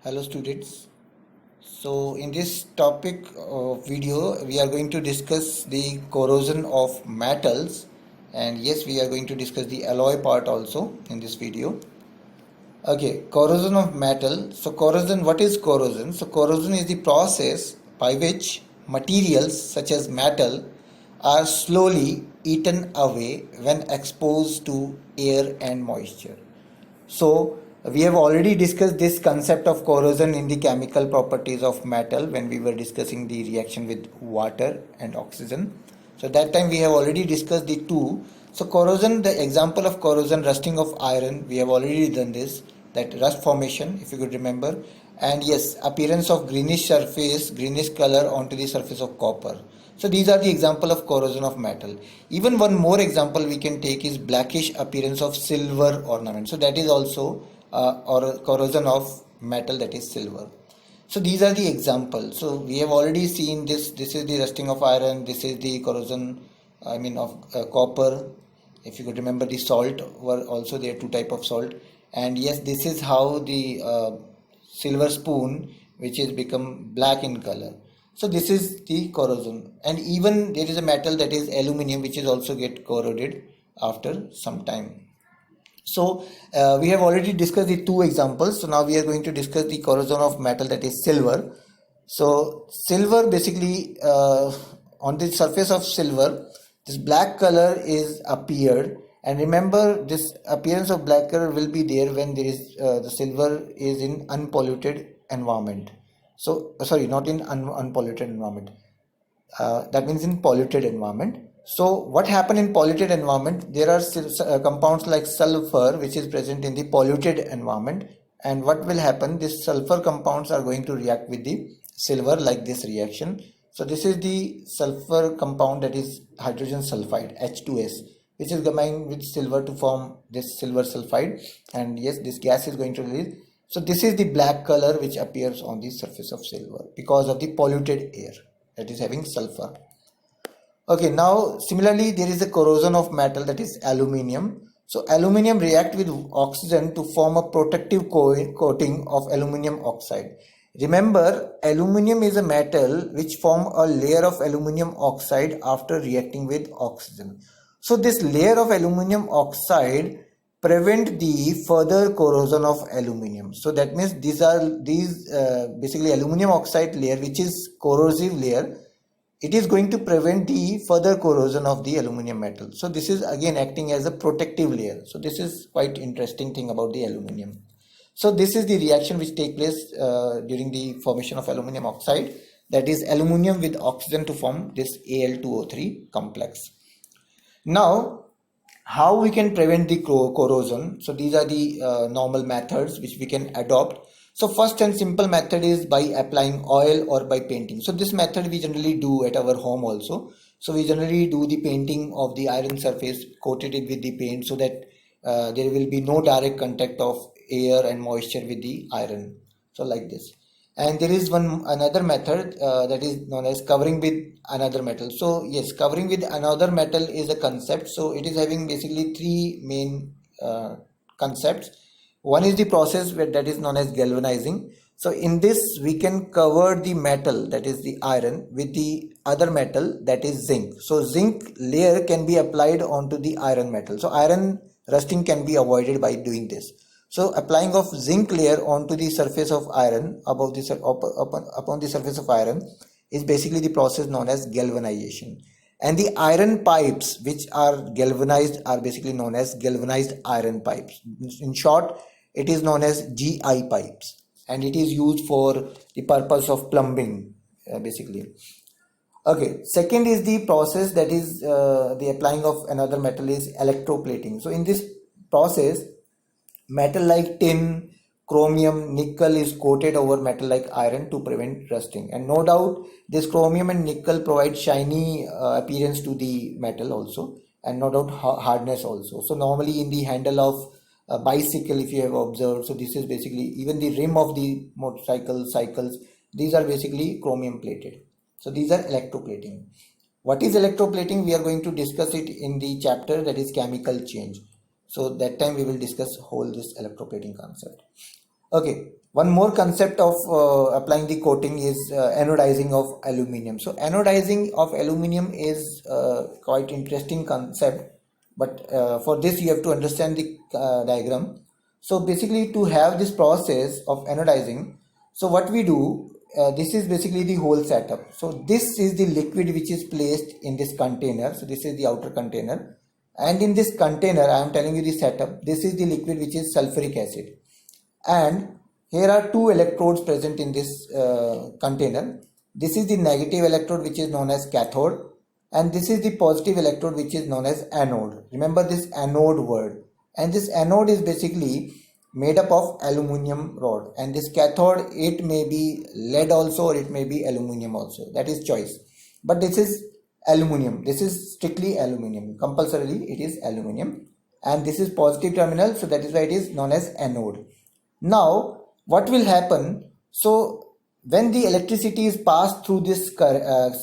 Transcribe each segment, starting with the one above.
Hello students. So in this topic video we are going to discuss the corrosion of metals, and yes, we are going to discuss the alloy part also in this video. Okay, corrosion of metal. So corrosion, what is corrosion? So corrosion is the process by which materials such as metal are slowly eaten away when exposed to air and moisture. So we have already discussed this concept of corrosion in the chemical properties of metal when we were discussing the reaction with water and oxygen. So that time we have already discussed the two. So corrosion, the example of corrosion, rusting of iron, we have already done this, that rust formation, if you could remember. And yes, appearance of greenish surface, greenish color onto the surface of copper. So these are the example of corrosion of metal. Even one more example we can take is blackish appearance of silver ornament. So that is also or corrosion of metal, that is silver. So these are the examples. So we have already seen this. This is the rusting of iron. This is the corrosion, of copper. If you could remember, the salt were also there, two type of salt. And yes, this is how the silver spoon, which is become black in color. So this is the corrosion. And even there is a metal, that is aluminium, which is also get corroded after some time. So we have already discussed the two examples. So now we are going to discuss the corrosion of metal, that is silver. So silver basically on the surface of silver, this black color is appeared. And remember, this appearance of black color will be there when there is the silver is in unpolluted environment. So sorry, not in unpolluted environment. That means in polluted environment. So what happen in polluted environment? There are compounds like sulfur which is present in the polluted environment, and what will happen? These sulfur compounds are going to react with the silver like this reaction. So this is the sulfur compound, that is hydrogen sulfide, H2S, which is combined with silver to form this silver sulfide, and yes, this gas is going to release. So this is the black color which appears on the surface of silver because of the polluted air that is having sulfur. Okay, now similarly there is a corrosion of metal, that is aluminium. So aluminium react with oxygen to form a protective coating of aluminium oxide. Remember, aluminium is a metal which form a layer of aluminium oxide after reacting with oxygen. So this layer of aluminium oxide prevent the further corrosion of aluminium. So that means these basically aluminium oxide layer, which is corrosive layer, it is going to prevent the further corrosion of the aluminium metal. So this is again acting as a protective layer. So this is quite interesting thing about the aluminium. So this is the reaction which take place during the formation of aluminium oxide, that is aluminium with oxygen to form this Al2O3 complex. Now, how we can prevent the corrosion? So these are the normal methods which we can adopt. So first and simple method is by applying oil or by painting. So this method we generally do at our home also. So we generally do the painting of the iron surface, coated it with the paint, so that there will be no direct contact of air and moisture with the iron. So like this. And there is another method that is known as covering with another metal. So yes, covering with another metal is a concept. So it is having basically three main concepts. One is the process that is known as galvanizing. So in this we can cover the metal, that is the iron, with the other metal, that is zinc. So zinc layer can be applied onto the iron metal. So iron rusting can be avoided by doing this. So applying of zinc layer onto the surface of iron, upon the surface of iron, is basically the process known as galvanization. And the iron pipes which are galvanized are basically known as galvanized iron pipes. In short, it is known as GI pipes, and it is used for the purpose of plumbing basically. Okay, second is the process, that is the applying of another metal, is electroplating. So in this process, metal like tin, chromium, nickel is coated over metal like iron to prevent rusting. And no doubt this chromium and nickel provide shiny appearance to the metal also, and no doubt hardness also. So normally in the handle of a bicycle, if you have observed, so this is basically even the rim of the motorcycle cycles, these are basically chromium plated. So these are electroplating. What is electroplating? We are going to discuss it in the chapter that is chemical change. So that time we will discuss whole this electroplating concept. Okay, one more concept of applying the coating is anodizing of aluminum. So anodizing of aluminum is quite interesting concept, but for this you have to understand the diagram. So basically, to have this process of anodizing, so what we do, this is basically the whole setup. So this is the liquid which is placed in this container. So this is the outer container, and in this container I am telling you the setup. This is the liquid which is sulfuric acid, and here are two electrodes present in this container. This is the negative electrode which is known as cathode, and this is the positive electrode which is known as anode. Remember this anode word, and this anode is basically made up of aluminum rod, and this cathode, it may be lead also or it may be aluminum also, that is choice, but this is aluminum. This is strictly aluminum, compulsorily it is aluminum, and this is positive terminal, so that is why it is known as anode. Now what will happen, so when the electricity is passed through this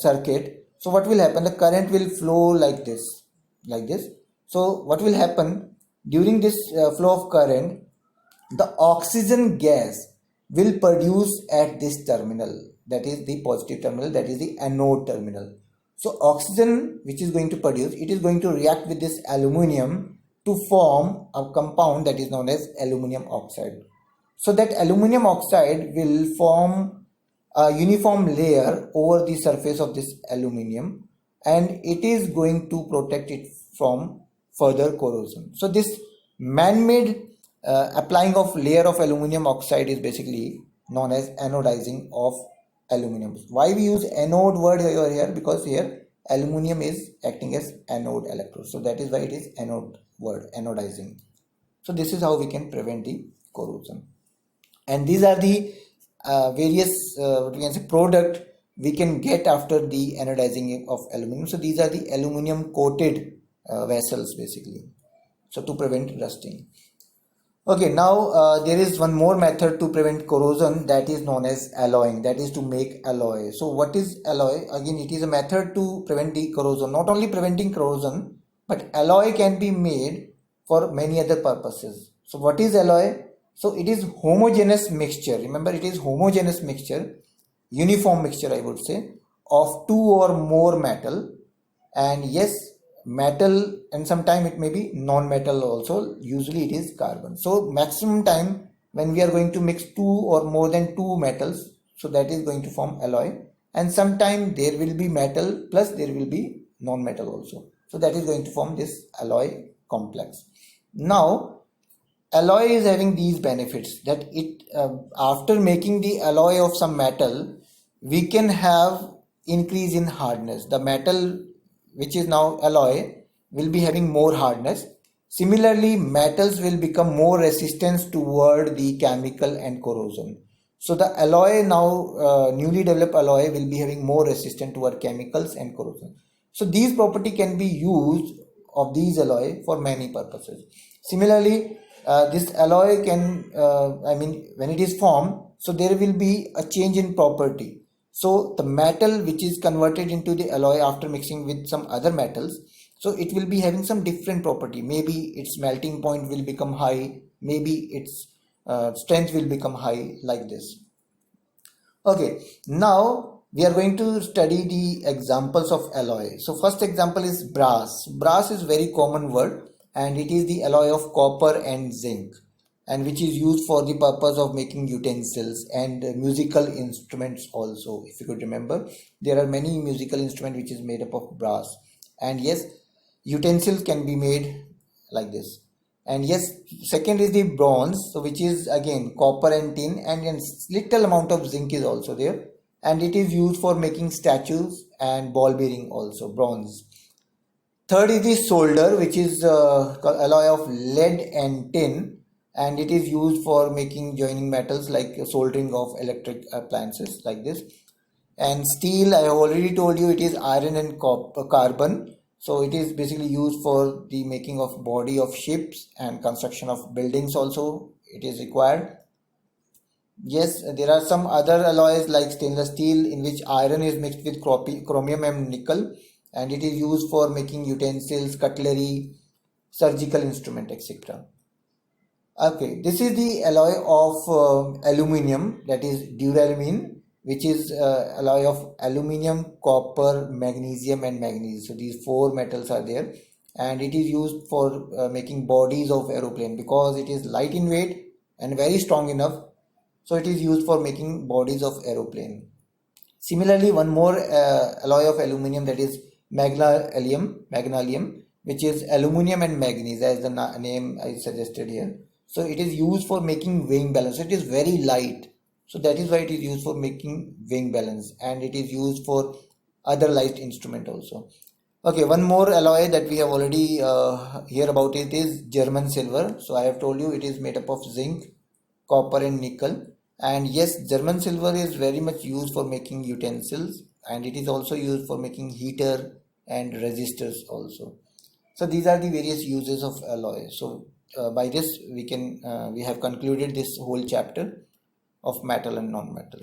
circuit, so what will happen, the current will flow like this, like this. So what will happen during this flow of current, the oxygen gas will produce at this terminal, that is the positive terminal, that is the anode terminal. So oxygen which is going to produce, it is going to react with this aluminum to form a compound that is known as aluminum oxide. So that aluminum oxide will form a uniform layer over the surface of this aluminum, and it is going to protect it from further corrosion. So this man-made applying of layer of aluminum oxide is basically known as anodizing of aluminum. Why we use anode word here? Because here aluminum is acting as anode electrode, so that is why it is anode word, anodizing. So this is how we can prevent the corrosion, and these are the various what we can say product we can get after the anodizing of aluminum. So these are the aluminum coated vessels basically, so to prevent rusting. Okay, now there is one more method to prevent corrosion, that is known as alloying, that is to make alloy. So what is alloy? Again, it is a method to prevent the corrosion. Not only preventing corrosion, but alloy can be made for many other purposes. So what is alloy? So it is homogeneous mixture. Remember, it is homogeneous mixture, uniform mixture I would say, of two or more metal, and yes, metal, and sometime it may be non-metal also, usually it is carbon. So maximum time when we are going to mix two or more than two metals, so that is going to form alloy, and sometime there will be metal plus there will be non-metal also, so that is going to form this alloy complex. Now alloy is having these benefits, that it after making the alloy of some metal, we can have increase in hardness. The metal which is now alloy will be having more hardness. Similarly, metals will become more resistant toward the chemical and corrosion. So the alloy now, newly developed alloy will be having more resistant toward chemicals and corrosion. So these property can be used of these alloy for many purposes. Similarly, this alloy can, when it is formed, so there will be a change in property. So the metal which is converted into the alloy after mixing with some other metals, so it will be having some different property. Maybe its melting point will become high, maybe its strength will become high, like this. Okay, now we are going to study the examples of alloy. So first example is brass. Brass is very common word, and it is the alloy of copper and zinc, and which is used for the purpose of making utensils and musical instruments also. If you could remember, there are many musical instruments which is made up of brass, and yes, utensils can be made like this. And yes, second is the bronze, so which is again copper and tin, and little amount of zinc is also there, and it is used for making statues and ball bearing also, bronze. Third is the solder, which is alloy of lead and tin, and it is used for making joining metals like soldering of electric appliances, like this. And steel, I have already told you, it is iron and carbon, so it is basically used for the making of body of ships and construction of buildings also it is required. Yes, there are some other alloys like stainless steel, in which iron is mixed with chromium and nickel, and it is used for making utensils, cutlery, surgical instrument, etc. Okay, this is the alloy of aluminium, that is duralumin, which is alloy of aluminium, copper, magnesium, and manganese. So these four metals are there, and it is used for making bodies of aeroplane because it is light in weight and very strong enough. So it is used for making bodies of aeroplane. Similarly, one more alloy of aluminium, that is magnesium, which is aluminium and manganese, as the name I suggested here. So it is used for making wing balance. It is very light. So that is why it is used for making wing balance, and it is used for other light instrument also. Okay, one more alloy that we have already hear about it is German silver. So I have told you it is made up of zinc, copper and nickel. And yes, German silver is very much used for making utensils, and it is also used for making heater and resistors also. So these are the various uses of alloy. So by this we have concluded this whole chapter of metal and non-metal.